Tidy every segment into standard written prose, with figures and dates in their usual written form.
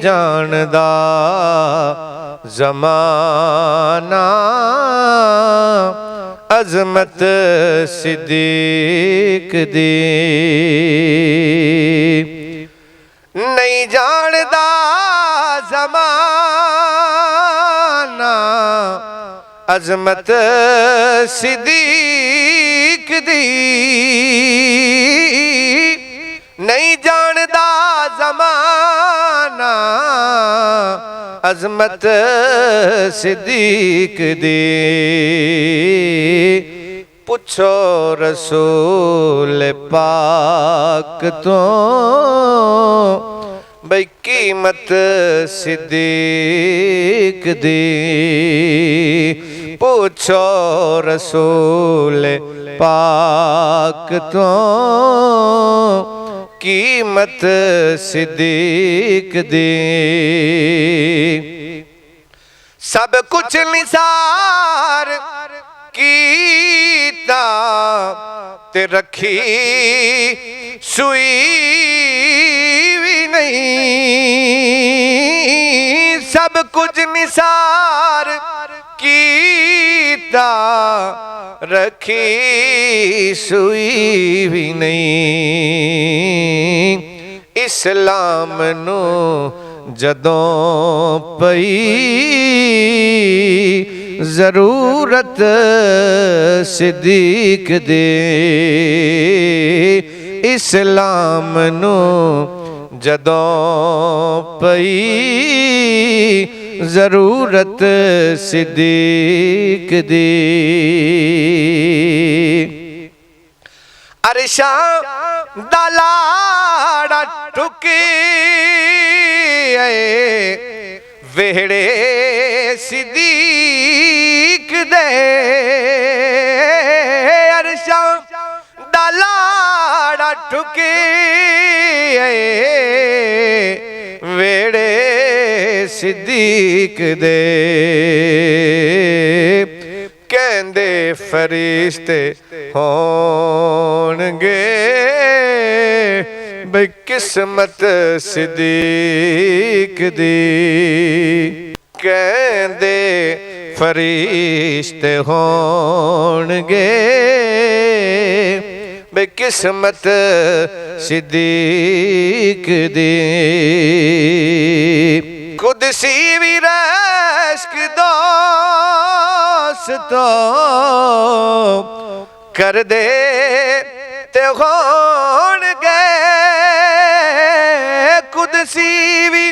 जानदा ज़माना अज़मत सिद्दीक़ दी। नहीं जानदा ज़माना अज़मत सिद्दीक़ दी। नहीं जानदा ज़माना अज़मत सिद्दीक़ दी। पुछो रसूल पाक तो बई कीमत सिद्दीक़ दी। पूछो रसूल पाक तो कीमत सिद्दीक़ दी। सब कुछ निसार कीता ते रखी सुई भी नहीं। सब कुछ निसार कीता रखी सुई भी नहीं। इस्लाम नू जदों पई ज़रूरत सिद्दीक़ दी। इस्लाम नू जदों पई ज़रूरत सिद्दीक़ दी। अरशां दा लाड़ा टुके वेड़े सिद्दीक़ दे। अरशां दा लाड़ा टुके वेड़े सिद्दीक़ दे। कहंदे फरिश्ते होणगे बई किस्मत सिद्दीक़ दी। कहंदे फरिश्ते होणगे बई किस्मत सिद्दीक़ दी। कुदसी भी रश्क दोस्तो कर दे ते होणगे। कुदसी भी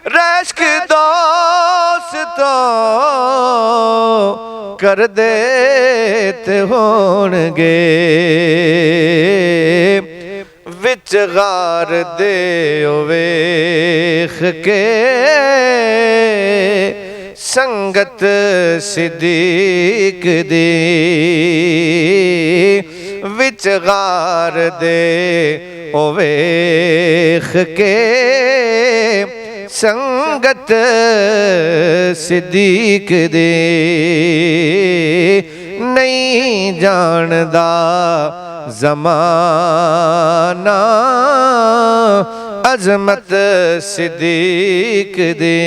रश्क दोस्तो कर दे ते होणगे। विच गार दे वेख के संगत सिद्दीक़ दी। विच गार दे वेख के संगत सिद्दीक़ दी। नहीं जानदा ज़माना अज़मत सिद्दीक़ दी।